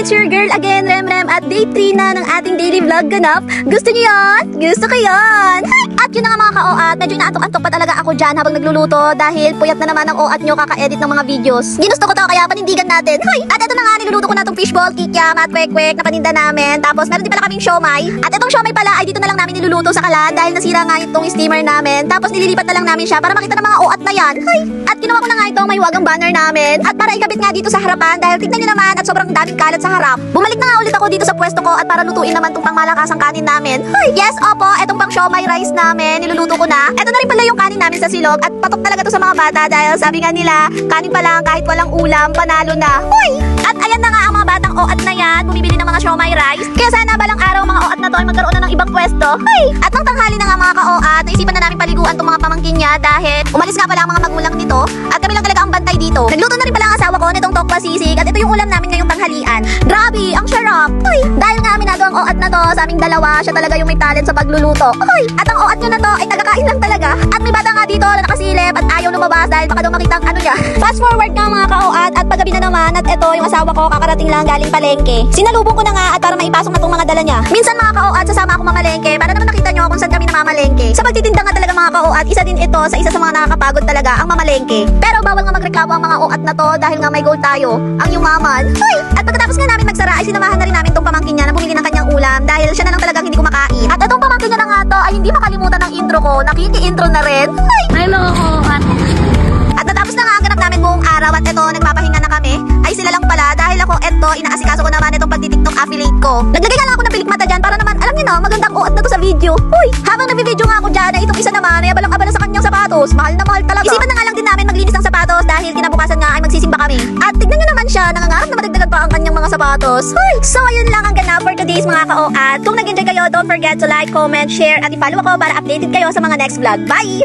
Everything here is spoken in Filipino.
It's your girl again, Remrem, at day 3 na ng ating daily vlog ganap. Gusto niyo yan? Gusto ko yan! At yun na nga mga ka-OAT, medyo inaantok-antok pa talaga ako dyan habang nagluluto dahil puyat na naman ang OAT nyo kaka-edit ng mga videos. Ginusto ko to kaya panindigan natin. Hoy! At ito na nga, niluluto ko na itong fishball, kikiam at kwek-kwek na paninda namin. Tapos meron din pala kaming siomay. At itong siomay pala ay dito na lang namin niluluto sa kalan dahil nasira nga itong steamer namin. Tapos nililipat na lang namin siya para makita ng mga OAT na yan. Hoy! At ginawa ko na nga itong may wagang banner namin. At para ikabit nga dito sa harapan dahil tignan nyo naman at sobrang daming kalat sa harap. Bumalik na nga ulit ako dito sa pwesto ko at para lutuin naman itong pangmalakasang kanin namin. Hoy! Yes, opo, itong pang siomay rice namin, niluluto ko na. Ito na rin pala yung kanin namin sa silog at patok talaga to sa mga bata dahil sabi nga nila, kanin pa lang kahit walang ulam, panalo na. Hoy! At ayan na nga ang mga batang OAT na yan, bumibili ng mga siomay rice. Kaya sana balang araw mga OAT na to ay magkaroon na ng ibang pwesto. Hoy! At nang tanghali na nga mga ka-OAT, naisipan na namin paliguan tong mga pamangkin niya dahil umalis nga pala ang mga magulang nito at kami lang talaga ang bantay dito. Nagluto na rin pala ang asawa ko nitong tokwa sisig at ito yung ulam namin ngayong tanghalian. Grabe, ang sarap! Hoy! Dahil nga aminado ang OAT na to sa aming dalawa, siya talaga yung may talent sa pagluluto. Hoy! At ang OAT nyo na to ay tagakain lang talaga. At may bata nga dito na nakasilip at ayaw lumabas dahil baka daw makita ang ano niya. Fast forward nga mga ka-OAT at paggabi na naman at ito yung asawa ko kakarating lang galing palengke. Sinalubong ko na nga at para maipasok na tong mga dala niya. Minsan mga ka-OAT sasama ako mamalengke para naman nakita nyo kung saan kami namamalengke. Sa pagtitinda nga talaga mga ka-OAT, isa din ito sa isa sa mga nakakapagod talaga ang mamalengke. Pero bawal nga magreklamo ang mga OAT na to dahil nga may goal tayo, ang yumaman. Hoy! At pagkatapos nga namin magsara ay sinamahan na rin namin tong pamangkin niya na bumili ng kanyang ulam dahil siya na lang talagang hindi kumakain. At itong pamangkin niya na nga to ay hindi makalimutan ng intro ko, nakiki-intro na rin. Hoy! Ay, mga OAT. At natapos na nga ang ganap namin buong araw at ito, nagpapahinga na kami. Ay sila lang pala dahil ako eto, inaasikaso ko naman itong pagtitiktok affiliate ko. Naglagay nga lang ako ng pilikmata dyan para naman, alam niyo na, magandang OAT na to sa video. Uy, habang nagbi-video nga ako dyan, ay itong isa naman, ay abalang-abala sa kanyang sapatos. Mahal na mahal talaga. Isipan na nga lang din namin maglinis ng sapatos dahil kinabukasan nga ay magsisimba kami. At tignan nyo naman siya, nangangarap na madagdagan pa ang kanyang mga sapatos. Uy, so ayun lang ang ganap for today's mga ka-OAT. Kung nag-enjoy kayo, don't forget to like, comment, share, at i-follow ako para updated kayo sa mga next vlog. Bye!